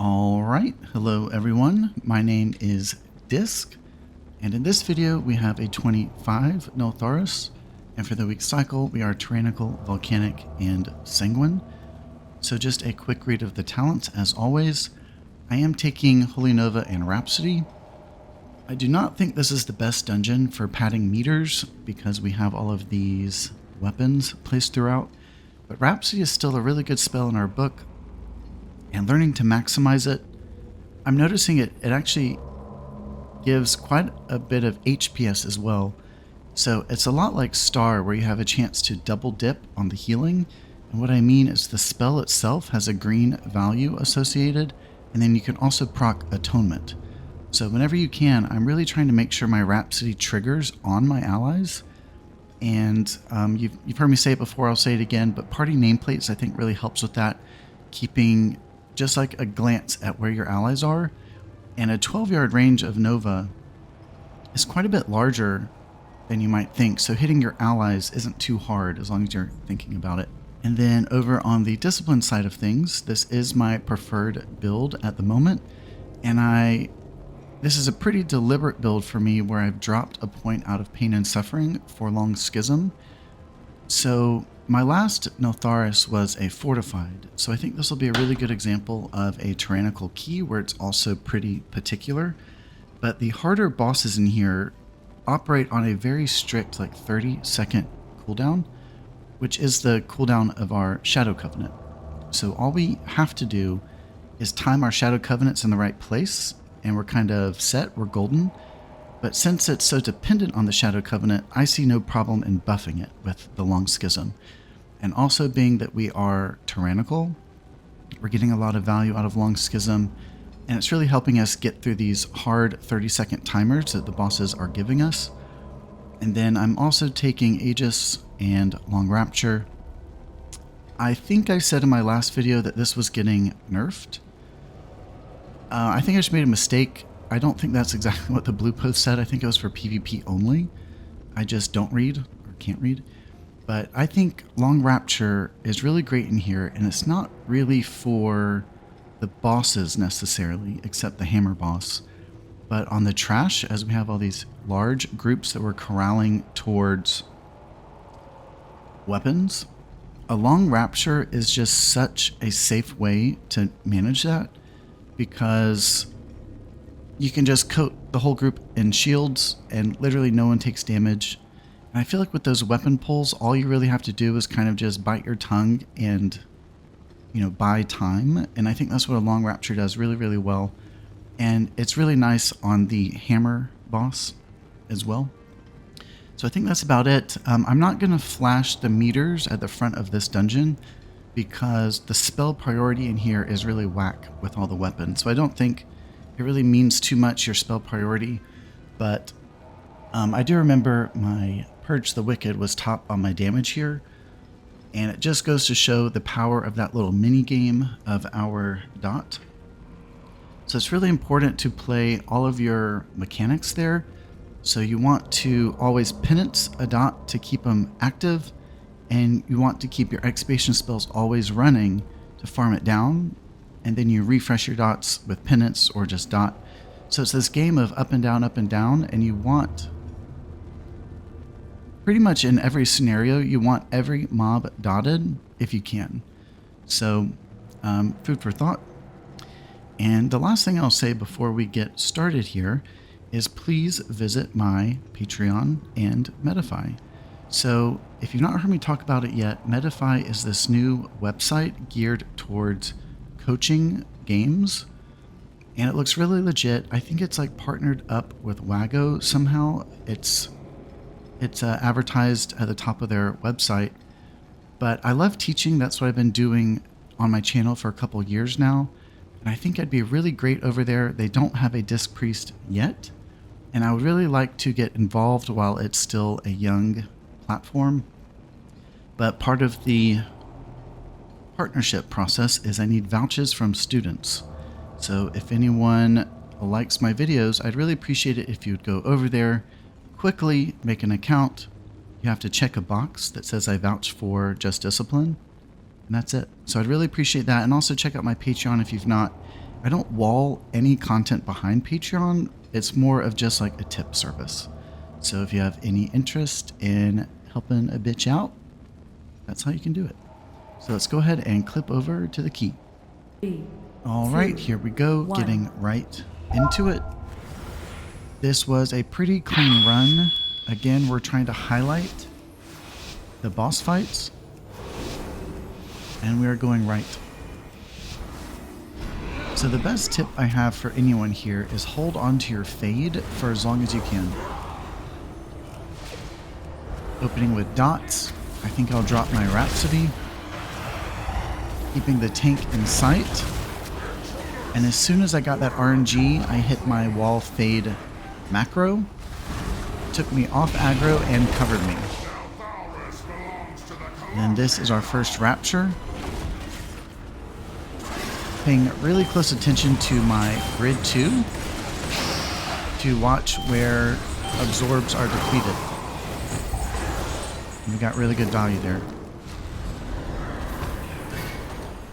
All right, hello everyone. My name is Disc, and in this video we have a 25 Neltharus, and for the week cycle we are Tyrannical, Volcanic, and Sanguine. So just a quick read of the talents as always. I am taking Holy Nova and Rhapsody. I do not think this is the best dungeon for padding meters because we have all of these weapons placed throughout, but Rhapsody is still a really good spell in our book. And learning to maximize it, I'm noticing it actually gives quite a bit of HPS as well. So it's a lot like Star, where you have a chance to double dip on the healing. And what I mean is the spell itself has a green value associated, and then you can also proc Atonement. So whenever you can, I'm really trying to make sure my Rhapsody triggers on my allies. And you've heard me say it before, I'll say it again, but party nameplates I think really helps with that, keeping just like a glance at where your allies are. And a 12-yard range of Nova is quite a bit larger than you might think, so hitting your allies isn't too hard as long as you're thinking about it. And then over on the discipline side of things, this is my preferred build at the moment, and this is a pretty deliberate build for me where I've dropped a point out of Pain and Suffering for Long Schism. So my last Neltharus was a Fortified, so I think this will be a really good example of a Tyrannical key where it's also pretty particular. But the harder bosses in here operate on a very strict 30-second cooldown, which is the cooldown of our Shadow Covenant. So all we have to do is time our Shadow Covenants in the right place, and we're kind of set, we're golden. But since it's so dependent on the Shadow Covenant, I see no problem in buffing it with the Long Schism. And also being that we are Tyrannical, we're getting a lot of value out of Long Schism, and it's really helping us get through these hard 30-second timers that the bosses are giving us. And then I'm also taking Aegis and Long Rapture. I think I said in my last video that this was getting nerfed. I think I just made a mistake. I don't think that's exactly what the blue post said. I think it was for PvP only. I just don't read, or can't read. But I think Long Rapture is really great in here, and it's not really for the bosses necessarily, except the hammer boss. But on the trash, as we have all these large groups that we're corralling towards weapons, a Long Rapture is just such a safe way to manage that, because you can just coat the whole group in shields and literally no one takes damage. And I feel like with those weapon pulls, all you really have to do is kind of just bite your tongue and, buy time. And I think that's what a Long Rapture does really, really well. And it's really nice on the hammer boss as well. So I think that's about it. I'm not going to flash the meters at the front of this dungeon because the spell priority in here is really whack with all the weapons. So I don't think it really means too much, your spell priority. But I do remember my Purge the Wicked was top on my damage here, and it just goes to show the power of that little mini game of our dot. So it's really important to play all of your mechanics there. So you want to always penance a dot to keep them active, and you want to keep your expiation spells always running to farm it down, and then you refresh your dots with penance or just dot. So it's this game of up and down, and you want, pretty much in every scenario, you want every mob dotted if you can. So food for thought. And the last thing I'll say before we get started here is please visit my Patreon and Medify. So if you've not heard me talk about it yet, Medify is this new website geared towards coaching games, and it looks really legit. I think it's partnered up with Wago somehow. It's advertised at the top of their website, but I love teaching. That's what I've been doing on my channel for a couple years now, and I think I'd be really great over there. They don't have a Disc Priest yet, and I would really like to get involved while it's still a young platform. But part of the partnership process is I need vouchers from students. So if anyone likes my videos, I'd really appreciate it if you'd go over there, quickly make an account. You have to check a box that says I vouch for Just Discipline, and that's it. So I'd really appreciate that. And also check out my Patreon if you've not. I don't wall any content behind Patreon. It's more of just like a tip service. So if you have any interest in helping a bitch out, that's how you can do it. So let's go ahead and clip over to the key. All right, here we go, getting right into it. This was a pretty clean run. Again, we're trying to highlight the boss fights, and we are going right. So the best tip I have for anyone here is hold on to your fade for as long as you can. Opening with dots, I think I'll drop my Rhapsody, keeping the tank in sight. And as soon as I got that RNG, I hit my wall fade macro, took me off aggro and covered me. And this is our first Rapture. Paying really close attention to my Grid2 to watch where absorbs are depleted. And we got really good value there.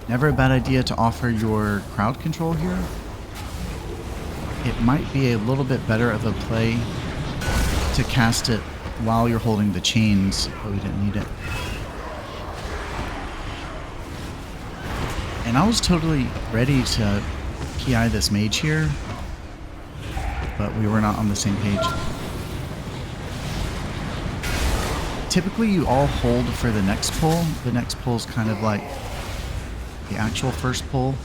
Never a bad idea to offer your crowd control here. It might be a little bit better of a play to cast it while you're holding the chains, but we didn't need it. And I was totally ready to PI this mage here, but we were not on the same page. Typically you all hold for the next pull. The next pull is kind of like the actual first pull.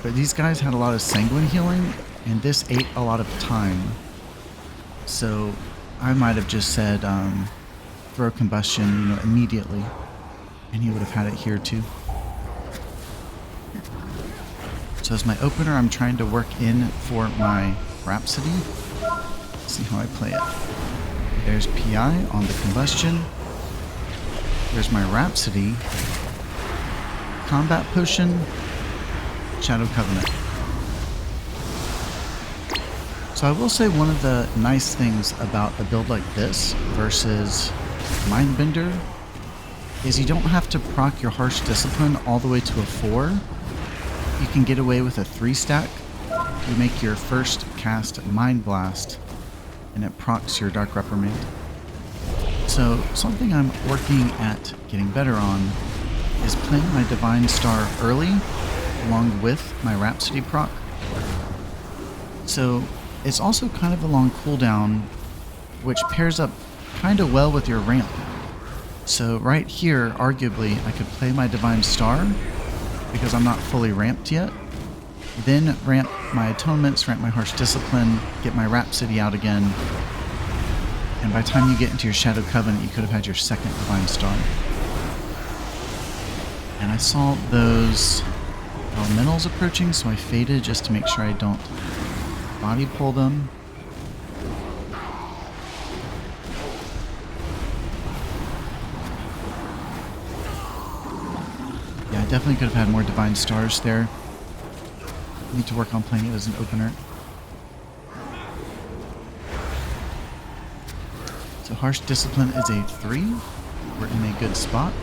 But these guys had a lot of Sanguine healing, and this ate a lot of time. So I might have just said throw combustion, immediately. And he would have had it here too. So as my opener, I'm trying to work in for my Rhapsody. Let's see how I play it. There's PI on the combustion. There's my Rhapsody. Combat Potion. Shadow Covenant. So I will say one of the nice things about a build like this versus Mindbender is you don't have to proc your Harsh Discipline all the way to a 4. You can get away with a 3 stack. You make your first cast Mind Blast, and it procs your Dark Reprimand. So something I'm working at getting better on is playing my Divine Star early, along with my Rhapsody proc. So it's also kind of a long cooldown, which pairs up kind of well with your ramp. So right here, arguably, I could play my Divine Star because I'm not fully ramped yet. Then ramp my Atonements, ramp my Harsh Discipline, get my Rhapsody out again. And by the time you get into your Shadow Covenant, you could have had your second Divine Star. And I saw those elementals approaching, so I faded just to make sure I don't body pull them. Yeah, I definitely could have had more Divine Stars there. Need to work on playing it as an opener. So Harsh Discipline is a 3. We're in a good spot.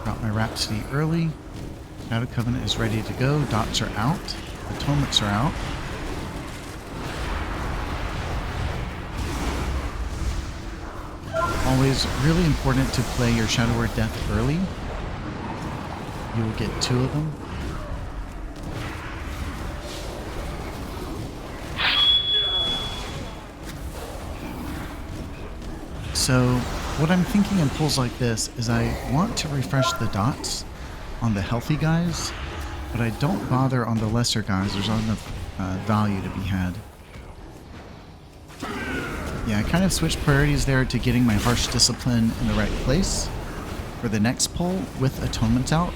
Got my Rhapsody early. Shadow Covenant is ready to go. Dots are out. Atonements are out. Always really important to play your Shadow Word Death early. You will get 2 of them. So what I'm thinking in pulls like this is I want to refresh the dots on the healthy guys, but I don't bother on the lesser guys. There's not enough value to be had. Yeah, I kind of switched priorities there to getting my Harsh Discipline in the right place for the next pull with Atonements out.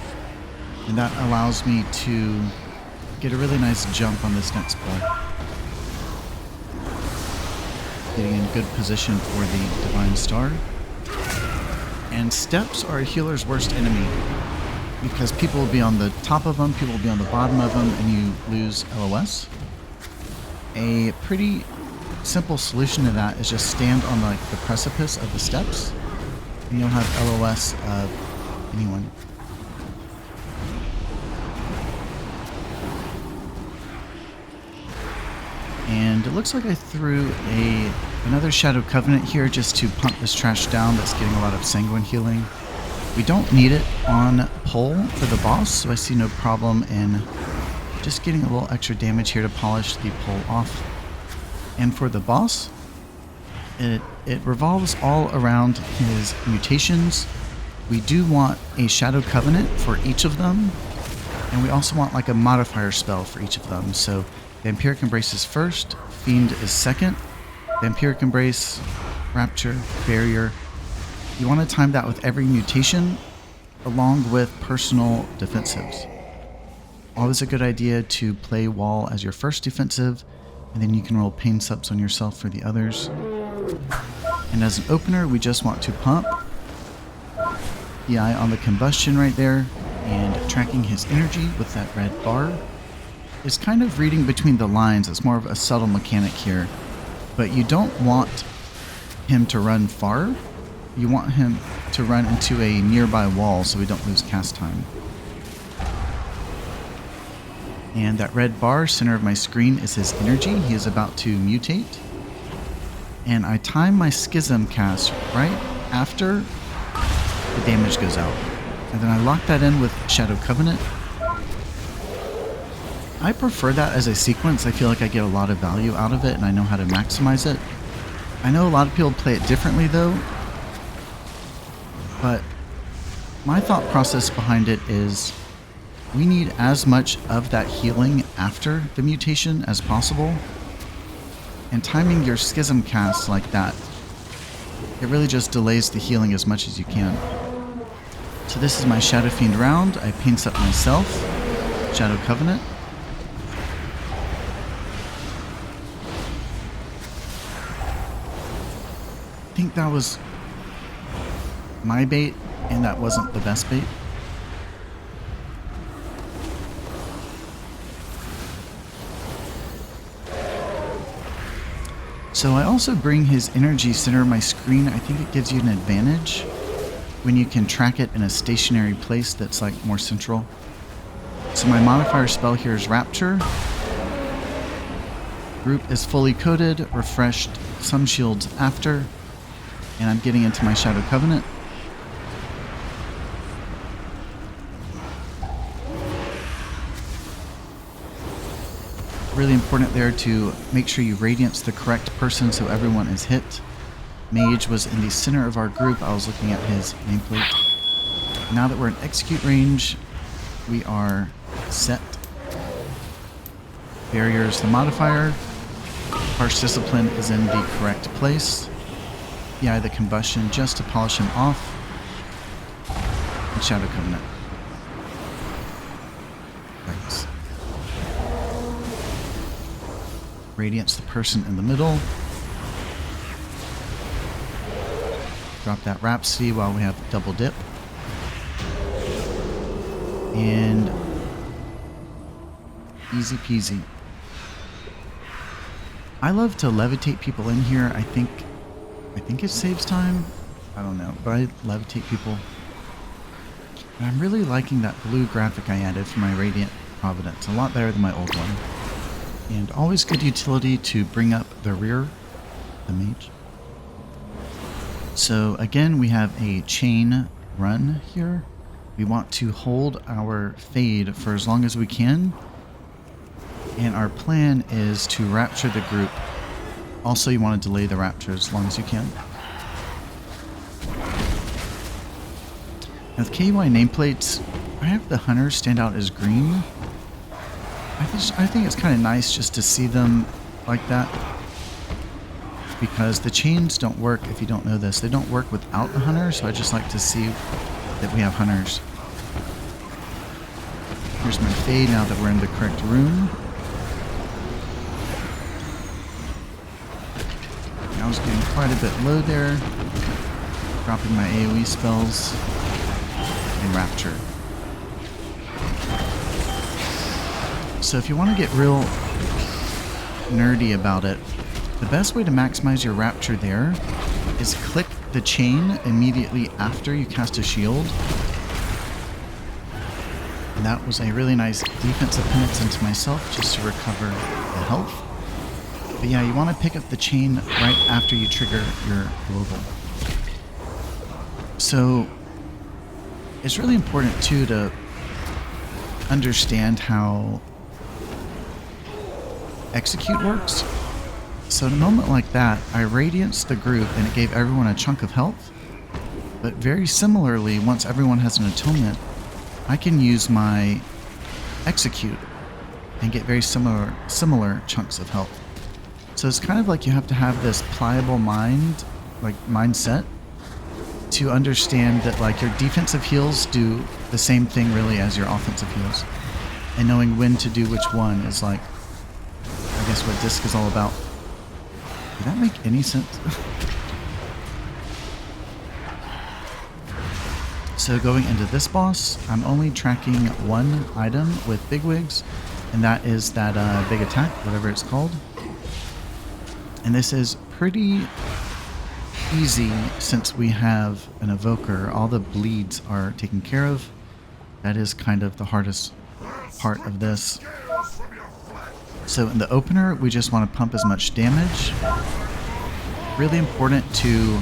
And that allows me to get a really nice jump on this next pull. Getting in good position for the Divine Star. And steps are a healer's worst enemy, because people will be on the top of them, people will be on the bottom of them, and you lose LOS. A pretty simple solution to that is just stand on the precipice of the steps, and you'll have LOS of anyone. And it looks like I threw another Shadow Covenant here just to pump this trash down that's getting a lot of Sanguine healing. We don't need it on pull for the boss, so I see no problem in just getting a little extra damage here to polish the pull off. And for the boss, it revolves all around his mutations. We do want a Shadow Covenant for each of them, and we also want like a modifier spell for each of them. So Vampiric Embrace is first, Fiend is second, Vampiric Embrace, Rapture, Barrier. You want to time that with every mutation along with personal defensives. Always a good idea to play Wall as your first defensive, and then you can roll Pain Subs on yourself for the others. And as an opener, we just want to pump the eye on the combustion right there, and tracking his energy with that red bar. Is kind of reading between the lines. It's more of a subtle mechanic here, but you don't want him to run far. You want him to run into a nearby wall so we don't lose cast time. And that red bar center of my screen is his energy. He is about to mutate, and I time my Schism cast right after the damage goes out, and then I lock that in with Shadow Covenant. I prefer that as a sequence. I feel like I get a lot of value out of it and I know how to maximize it. I know a lot of people play it differently though, but my thought process behind it is we need as much of that healing after the mutation as possible, and timing your Schism cast like that, it really just delays the healing as much as you can. So this is my Shadow Fiend round. I paint up myself, Shadow Covenant. I think that was my bait, and that wasn't the best bait. So I also bring his energy center of my screen. I think it gives you an advantage when you can track it in a stationary place that's like more central. So my modifier spell here is Rapture. Group is fully coded, refreshed, some shields after. And I'm getting into my Shadow Covenant. Really important there to make sure you radiance the correct person so everyone is hit. Mage was in the center of our group. I was looking at his nameplate. Now that we're in execute range, we are set. Barrier is the modifier. Harsh Discipline is in the correct place. The Eye of the Combustion just to polish him off. And Shadow Covenant. Thanks. Radiance the person in the middle. Drop that Rhapsody while we have double dip. And easy peasy. I love to levitate people in here. I think it saves time. I don't know, but I levitate people. And I'm really liking that blue graphic I added for my Radiant Providence. A lot better than my old one. And always good utility to bring up the rear, the Mage. So again, we have a chain run here. We want to hold our fade for as long as we can. And our plan is to rapture the group. Also, you want to delay the rapture as long as you can. Now with KY nameplates, I have the hunters stand out as green. I think it's kind of nice just to see them like that, because the chains don't work, if you don't know this, they don't work without the hunter, so I just like to see that we have hunters. Here's my fade now that we're in the correct room. I was getting quite a bit low there, dropping my AoE spells and Rapture. So if you want to get real nerdy about it, the best way to maximize your Rapture there is click the chain immediately after you cast a shield. And that was a really nice defensive penance into myself just to recover the health. But yeah, you want to pick up the chain right after you trigger your global. So it's really important too to understand how execute works. So in a moment like that, I radianced the group and it gave everyone a chunk of health. But very similarly, once everyone has an atonement, I can use my execute and get very similar chunks of health. So it's kind of like you have to have this pliable mindset to understand that like your defensive heals do the same thing really as your offensive heals. And knowing when to do which one is like, I guess what Disc is all about. Did that make any sense? So going into this boss, I'm only tracking one item with bigwigs, and that is that big attack, whatever it's called. And this is pretty easy since we have an Evoker. All the bleeds are taken care of. That is kind of the hardest part of this. So in the opener, we just want to pump as much damage. Really important to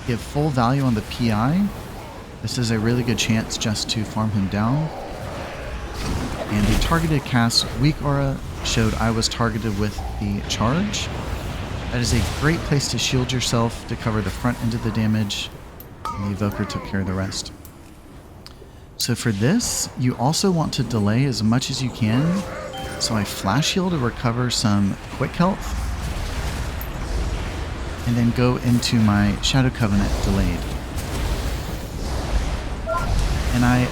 give full value on the PI. This is a really good chance just to farm him down. And the targeted cast weak aura showed I was targeted with the charge. That is a great place to shield yourself to cover the front end of the damage. And the Evoker took care of the rest. So for this, you also want to delay as much as you can. So I flash heal to recover some quick health. And then go into my Shadow Covenant delayed. And I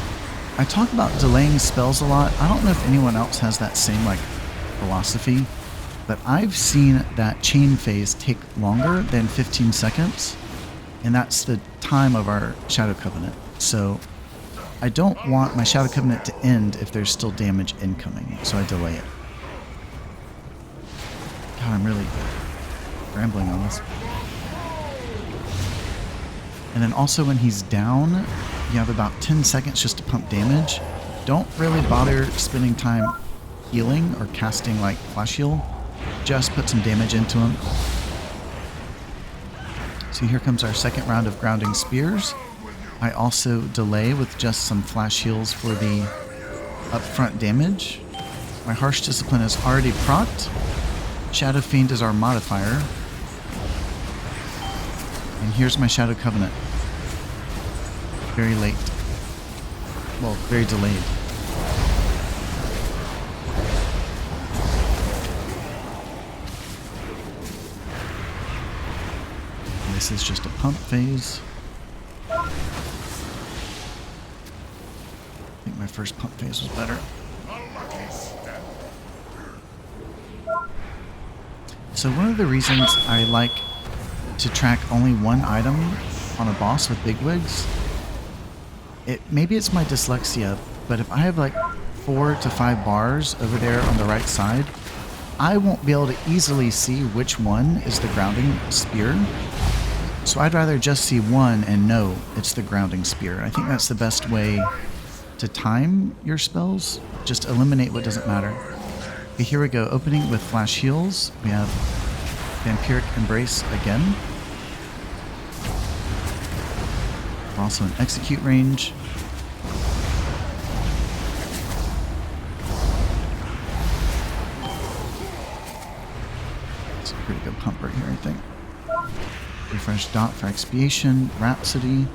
talk about delaying spells a lot. I don't know if anyone else has that same like philosophy, but I've seen that chain phase take longer than 15 seconds, and that's the time of our Shadow Covenant. So I don't want my Shadow Covenant to end if there's still damage incoming, so I delay it. God, I'm really rambling on this. And then also when he's down, you have about 10 seconds just to pump damage. Don't really bother spending time healing or casting like flash heal. Just put some damage into him. So here comes our second round of grounding spears. I also delay with just some flash heals for the upfront damage. My Harsh Discipline is already procced. Shadow Fiend is our modifier. And here's my Shadow Covenant. Very late. Well, very delayed. And this is just a pump phase. I think my first pump phase was better. So one of the reasons I like to track only one item on a boss with bigwigs, maybe it's my dyslexia, but if I have like 4 to 5 bars over there on the right side, I won't be able to easily see which one is the grounding spear. So I'd rather just see one and know it's the grounding spear. I think that's the best way to time your spells. Just eliminate what doesn't matter. Okay, here we go. Opening with flash heals. We have Vampiric Embrace again. Also an execute range. It's a pretty good pump right here, I think. Refresh Dot for Expiation, Rhapsody,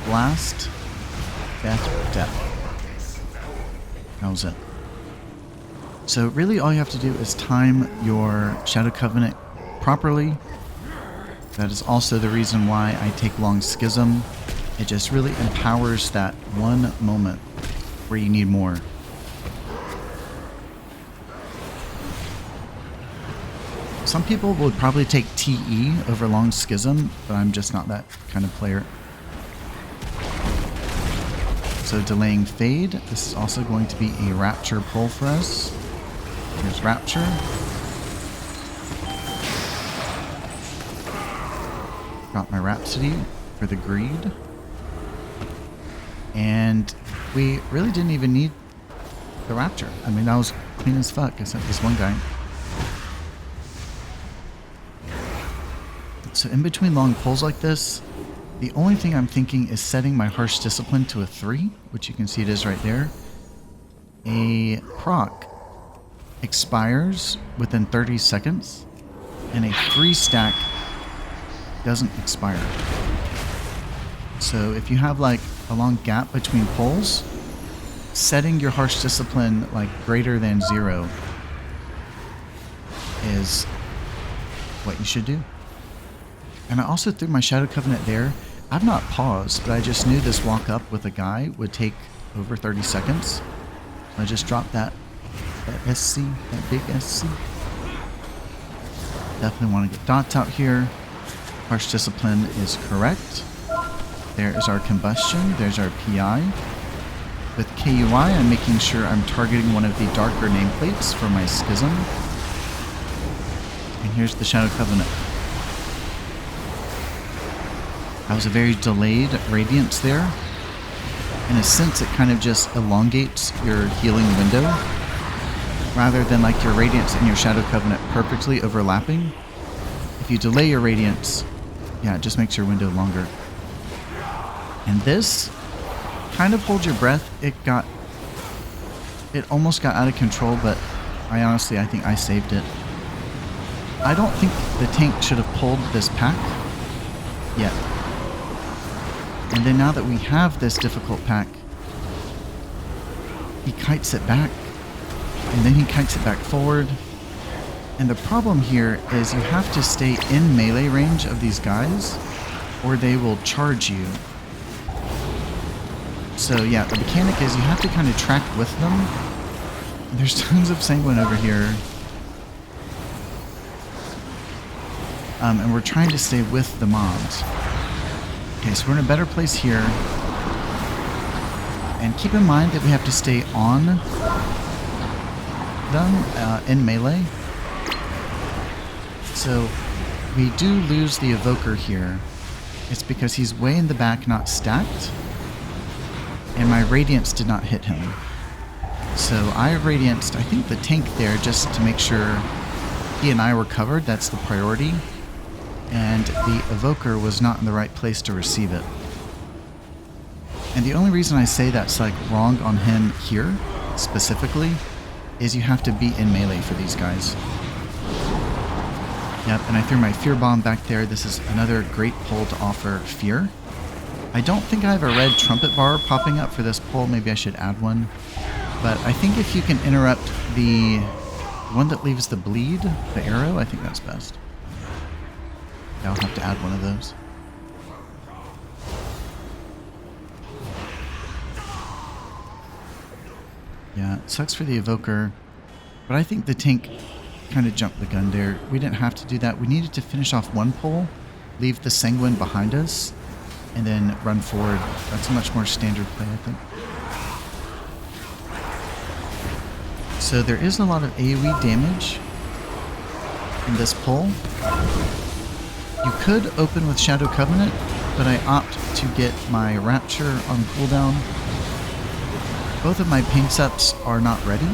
Blast, Death. That was it. So really all you have to do is time your Shadow Covenant properly. That is also the reason why I take Long Schism. It just really empowers that one moment where you need more. Some people would probably take TE over Long Schism, but I'm just not that kind of player. So delaying Fade. This is also going to be a Rapture pull for us. Here's Rapture. Got my Rhapsody for the Greed. And we really didn't even need the Rapture. I mean, that was clean as fuck, except this one guy. So in between long pulls like this, the only thing I'm thinking is setting my Harsh Discipline to a 3, which you can see it is right there. A proc expires within 30 seconds, and a 3 stack doesn't expire. So if you have like a long gap between pulls, setting your Harsh Discipline like greater than 0 is what you should do. And I also threw my Shadow Covenant there. I've not paused, but I just knew this walk up with a guy would take over 30 seconds. So I just dropped that SC, that big SC. Definitely want to get dots out here. Harsh Discipline is correct. There is our Combustion. There's our PI. With KUI, I'm making sure I'm targeting one of the darker nameplates for my Schism. And here's the Shadow Covenant. That was a very delayed Radiance there. In a sense, it kind of just elongates your healing window, rather than like your Radiance and your Shadow Covenant perfectly overlapping. If you delay your Radiance, yeah, it just makes your window longer. And this, kind of hold your breath. It almost got out of control, but I think I saved it. I don't think the tank should have pulled this pack yet. And then now that we have this difficult pack, he kites it back, and then he kites it back forward. And the problem here is you have to stay in melee range of these guys, or they will charge you. So yeah, the mechanic is you have to kind of track with them. And there's tons of Sanguine over here. And we're trying to stay with the mobs. Okay, so we're in a better place here. And keep in mind that we have to stay on them in melee. So we do lose the Evoker here. It's because he's way in the back, not stacked. And my Radiance did not hit him. So I Radianced, I think, the tank there just to make sure he and I were covered. That's the priority. And the Evoker was not in the right place to receive it. And the only reason I say that's like wrong on him here, specifically, is you have to be in melee for these guys. Yep, and I threw my Fear Bomb back there. This is another great pull to offer Fear. I don't think I have a red trumpet bar popping up for this pull. Maybe I should add one. But I think if you can interrupt the one that leaves the bleed, the arrow, I think that's best. I'll have to add one of those. Yeah, it sucks for the Evoker, but I think the tank kind of jumped the gun there. We didn't have to do that. We needed to finish off one pull, leave the Sanguine behind us, and then run forward. That's a much more standard play, I think. So there is a lot of AoE damage in this pull. You could open with Shadow Covenant, but I opt to get my Rapture on cooldown. Both of my paint sets are not ready.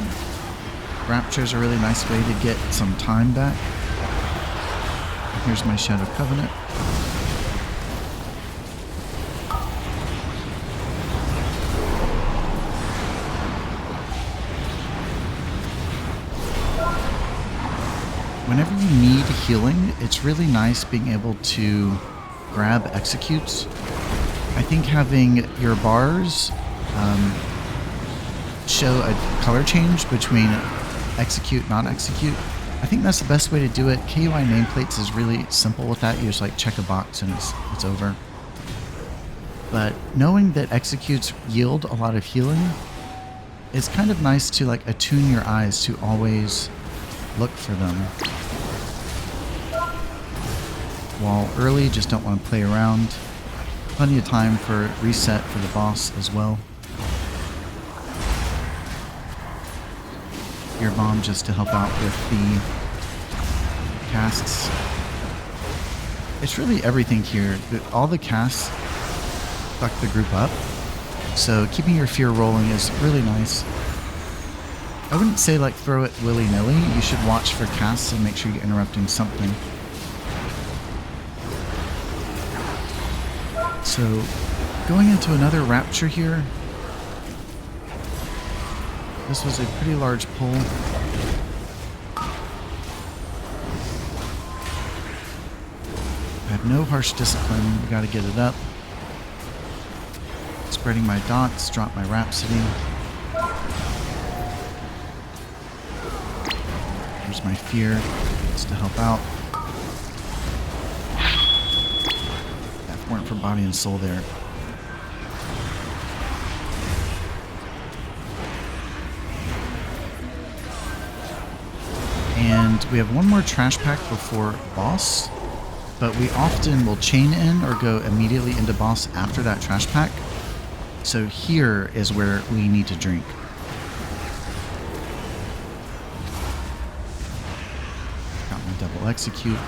Rapture is a really nice way to get some time back. Here's my Shadow Covenant. Whenever you need healing, it's really nice being able to grab executes. I think having your bars show a color change between execute, non-execute. I think that's the best way to do it. KUI nameplates is really simple with that. You just like check a box and it's over. But knowing that executes yield a lot of healing, it's kind of nice to like attune your eyes to always look for them. While early, just don't want to play around. Plenty of time for reset for the boss as well. Fear Bomb just to help out with the casts. It's really everything here. All the casts fuck the group up. So keeping your fear rolling is really nice. I wouldn't say like throw it willy-nilly. You should watch for casts and make sure you're interrupting something. So going into another rapture here. This was a pretty large pull. I have no harsh discipline. We gotta get it up. Spreading my dots, drop my Rhapsody. Here's my fear. Just to help out. If it weren't for body and soul there. And we have one more trash pack before boss, but we often will chain in or go immediately into boss after that trash pack. So here is where we need to drink. Got my double execute.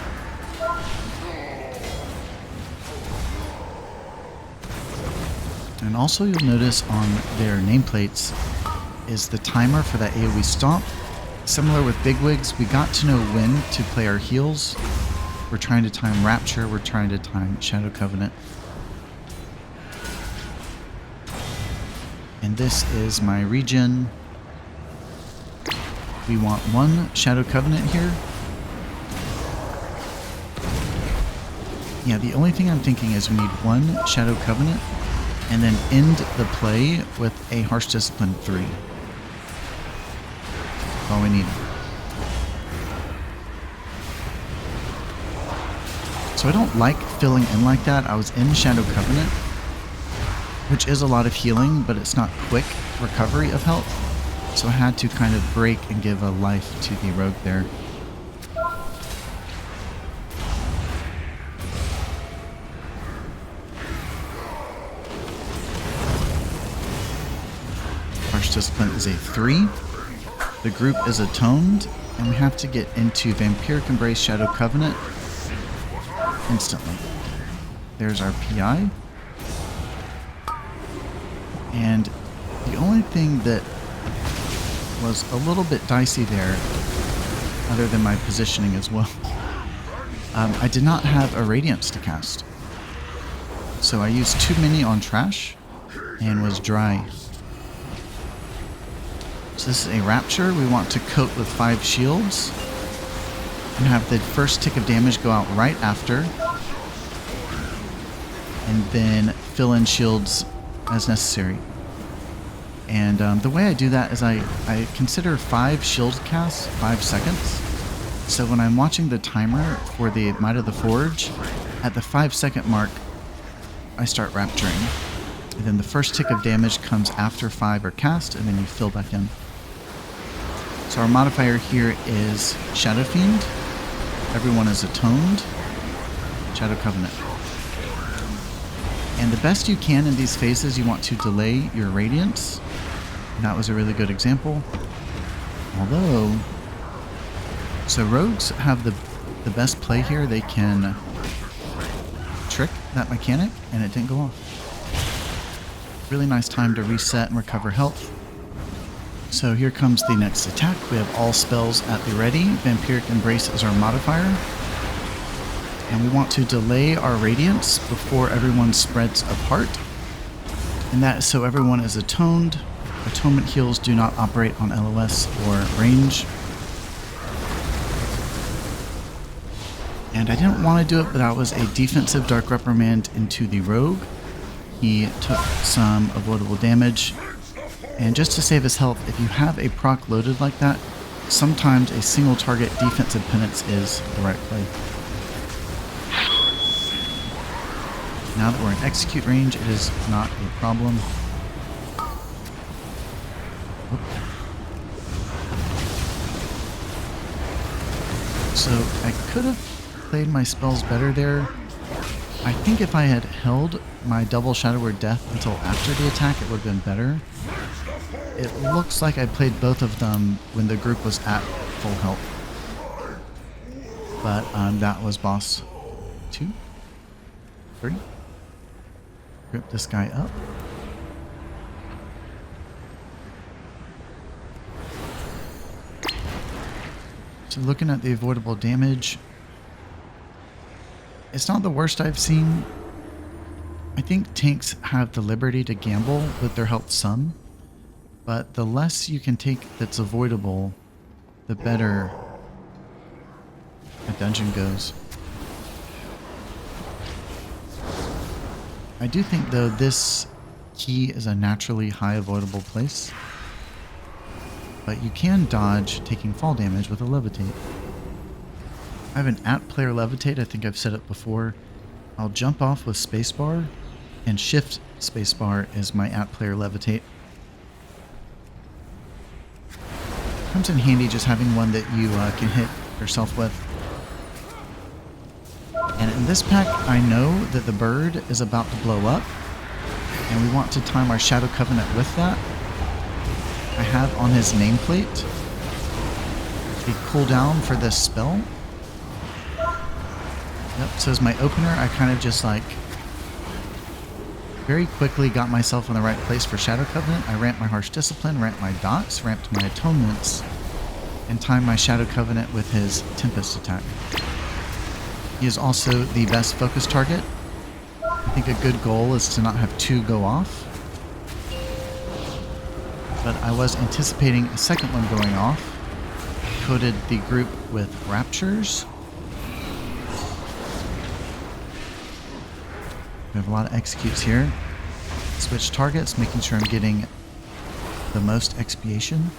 And also you'll notice on their nameplates is the timer for that AoE stomp. Similar with Bigwigs, we got to know when to play our heals. We're trying to time Rapture, we're trying to time Shadow Covenant. And this is my regen. We want one Shadow Covenant here. Yeah, the only thing I'm thinking is we need one Shadow Covenant and then end the play with a Harsh Discipline 3. That's all we need. So I don't like filling in like that. I was in Shadow Covenant, which is a lot of healing, but it's not quick recovery of health. So I had to kind of break and give a life to the rogue there. Harsh Discipline is a 3. The group is atoned, and we have to get into Vampiric Embrace Shadow Covenant instantly. There's our PI. And the only thing that was a little bit dicey there, other than my positioning as well, I did not have a Radiance to cast. So I used too many on trash and was dry. So this is a Rapture. We want to coat with 5 shields and have the first tick of damage go out right after, and then fill in shields as necessary. And the way I do that is I consider 5 shield casts 5 seconds. So when I'm watching the timer for the Might of the Forge, at the 5-second mark, I start Rapturing. And then the first tick of damage comes after 5 are cast, and then you fill back in. So our modifier here is Shadow Fiend. Everyone is atoned. Shadow Covenant. And the best you can in these phases, you want to delay your Radiance. And that was a really good example. Although, so rogues have the best play here. They can trick that mechanic, and it didn't go off. Really nice time to reset and recover health. So here comes the next attack. We have all spells at the ready. Vampiric Embrace is our modifier. And we want to delay our Radiance before everyone spreads apart. And that is so everyone is atoned. Atonement heals do not operate on LOS or range. And I didn't want to do it, but that was a defensive Dark Reprimand into the Rogue. He took some avoidable damage. And just to save his health, if you have a proc loaded like that, sometimes a single target defensive penance is the right play. Now that we're in execute range, it is not a problem. So I could have played my spells better there. I think if I had held my double Shadow Word Death until after the attack, it would have been better. It looks like I played both of them when the group was at full health. But that was boss 2, 3. Grip this guy up. So looking at the avoidable damage, it's not the worst I've seen. I think tanks have the liberty to gamble with their health some, but the less you can take that's avoidable, the better a dungeon goes. I do think, though, this key is a naturally high avoidable place, but you can dodge taking fall damage with a levitate. I have an at-player levitate. I think I've said it before. I'll jump off with spacebar, and shift spacebar is my at-player levitate. Comes in handy just having one that you can hit yourself with. And in this pack, I know that the bird is about to blow up, and we want to time our Shadow Covenant with that. I have on his nameplate the cooldown for this spell. Yep, so as my opener, I kind of just like very quickly got myself in the right place for Shadow Covenant. I ramped my Harsh Discipline, ramped my dots, ramped my atonements, and timed my Shadow Covenant with his Tempest attack. He is also the best focus target. I think a good goal is to not have two go off. But I was anticipating a second one going off. Coated the group with Raptures. We have a lot of executes here. Switch targets, making sure I'm getting the most expiation.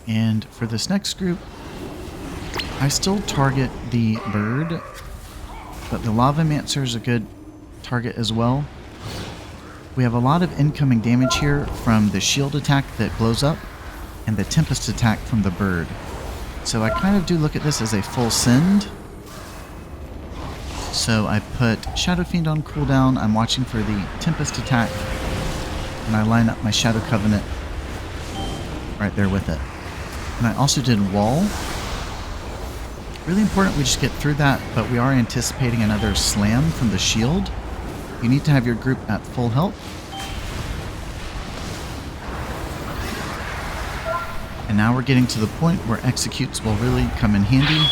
And for this next group, I still target the bird, but the Lavamancer is a good target as well. We have a lot of incoming damage here from the shield attack that blows up and the Tempest attack from the bird. So I kind of do look at this as a full send. So I put Shadow Fiend on cooldown, I'm watching for the Tempest attack, and I line up my Shadow Covenant right there with it. And I also did Wall. Really important we just get through that, but we are anticipating another slam from the shield. You need to have your group at full health. And now we're getting to the point where executes will really come in handy.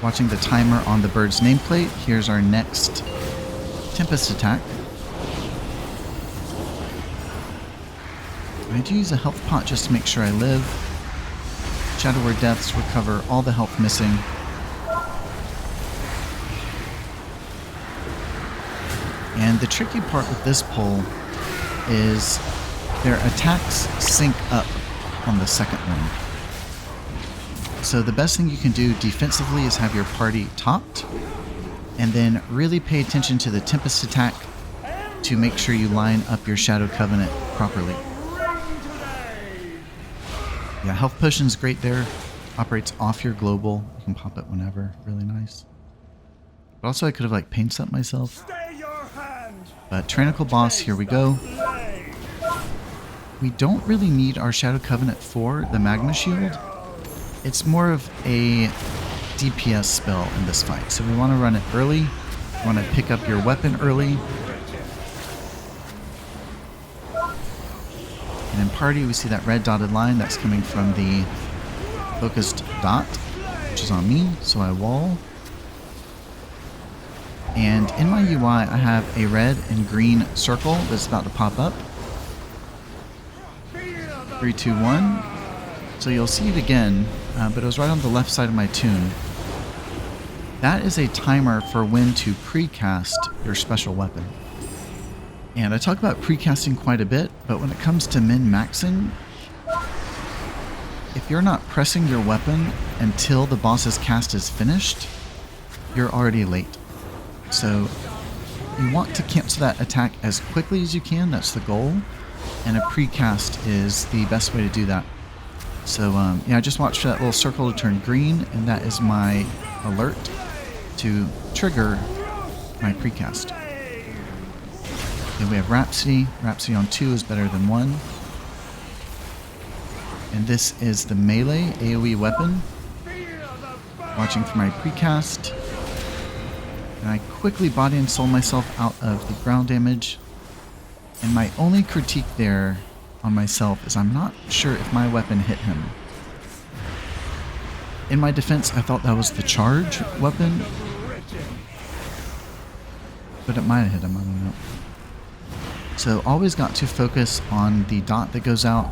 Watching the timer on the bird's nameplate. Here's our next Tempest attack. I do use a health pot just to make sure I live. Shadow Word Deaths recover all the health missing. And the tricky part with this pull is their attacks sync up on the second one. So the best thing you can do defensively is have your party topped, and then really pay attention to the Tempest attack to make sure you line up your Shadow Covenant properly. Yeah, health potion's great there. Operates off your global. You can pop it whenever. Really nice. But also I could have like paint set myself. But Tyrannical Boss, here we go. We don't really need our Shadow Covenant for the Magma Shield. It's more of a DPS spell in this fight. So we want to run it early. We want to pick up your weapon early. And in party, we see that red dotted line that's coming from the focused dot, which is on me, so I wall. And in my UI, I have a red and green circle that's about to pop up. 3, 2, 1. So you'll see it again, but it was right on the left side of my tune. That is a timer for when to precast your special weapon. And I talk about precasting quite a bit, but when it comes to min-maxing, if you're not pressing your weapon until the boss's cast is finished, you're already late. So you want to cancel that attack as quickly as you can, that's the goal, and a precast is the best way to do that. So yeah, I just watched for that little circle to turn green, and that is my alert to trigger my precast. Okay, we have Rhapsody. Rhapsody on 2 is better than 1. And this is the melee AoE weapon. watching for my precast. And I quickly body and soul myself out of the ground damage. And my only critique there on myself is I'm not sure if my weapon hit him. In my defense, I thought that was the charge weapon. But it might have hit him, I don't know. So always got to focus on the dot that goes out.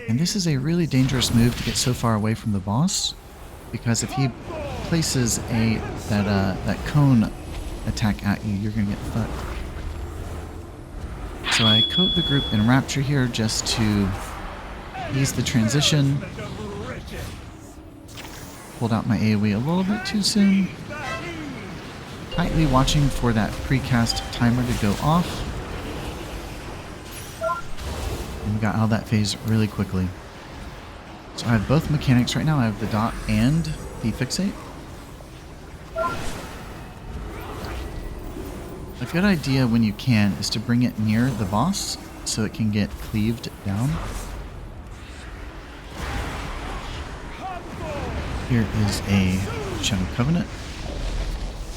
And this is a really dangerous move to get so far away from the boss. Because if he places that cone attack at you, you're going to get fucked. So I coat the group in Rapture here just to ease the transition. Pulled out my AoE a little bit too soon. Tightly watching for that precast timer to go off. And we got out of that phase really quickly. So I have both mechanics right now. I have the dot and the fixate. A good idea when you can is to bring it near the boss so it can get cleaved down. Here is a Shadow Covenant.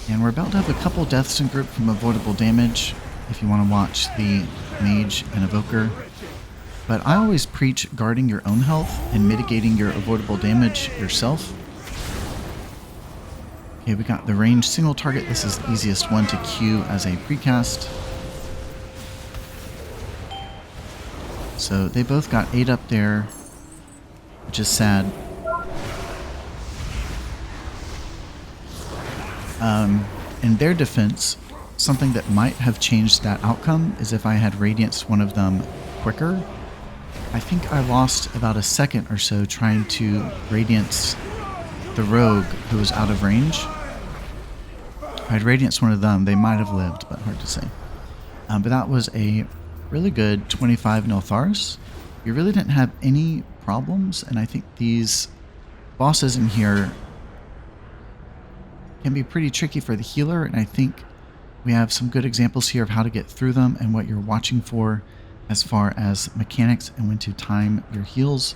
And we're about to have a couple deaths in group from avoidable damage if you want to watch the Mage and Evoker. But I always preach guarding your own health and mitigating your avoidable damage yourself. Okay, we got the ranged single target. This is the easiest one to queue as a precast. So they both got 8 up there, which is sad. In their defense, something that might have changed that outcome is if I had Radianced one of them quicker. I think I lost about a second or so trying to Radiance the rogue who was out of range. If I had Radianced one of them, they might have lived, but hard to say. But that was a really good 25 Neltharus. You really didn't have any problems, and I think these bosses in here can be pretty tricky for the healer, and I think we have some good examples here of how to get through them and what you're watching for as far as mechanics and when to time your heals.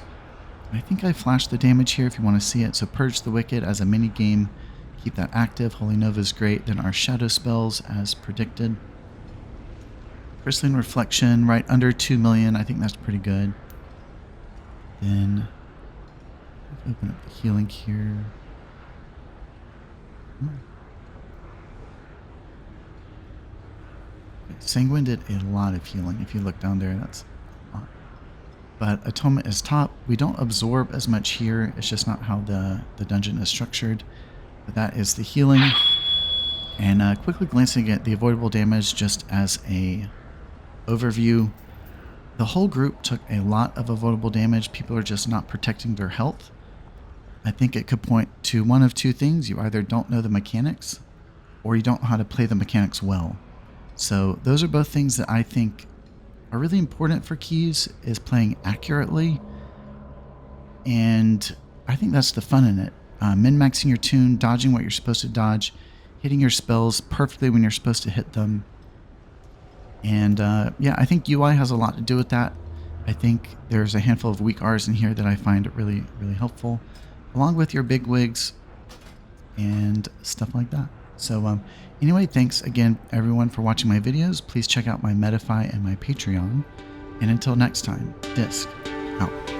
I think I flashed the damage here if you want to see it. So Purge the Wicked as a mini game, keep that active. Holy Nova is great. Then our shadow spells as predicted. Crystalline Reflection right under 2 million. I think that's pretty good. Then open up the healing here. Sanguine did a lot of healing. If you look down there, that's a lot. But Atonement is top. We don't absorb as much here. It's just not how the dungeon is structured. But that is the healing. And quickly glancing at the avoidable damage just as a overview. The whole group took a lot of avoidable damage. People are just not protecting their health. I think it could point to one of two things. You either don't know the mechanics or you don't know how to play the mechanics well. So those are both things that I think are really important for keys, is playing accurately. And I think that's the fun in it. Min-maxing your tune, dodging what you're supposed to dodge, hitting your spells perfectly when you're supposed to hit them. And yeah, I think UI has a lot to do with that. I think there's a handful of weak R's in here that I find really, really helpful, along with your big wigs and stuff like that. So anyway, thanks again everyone for watching my videos. Please check out my Metafy and my Patreon. And until next time, Disc out.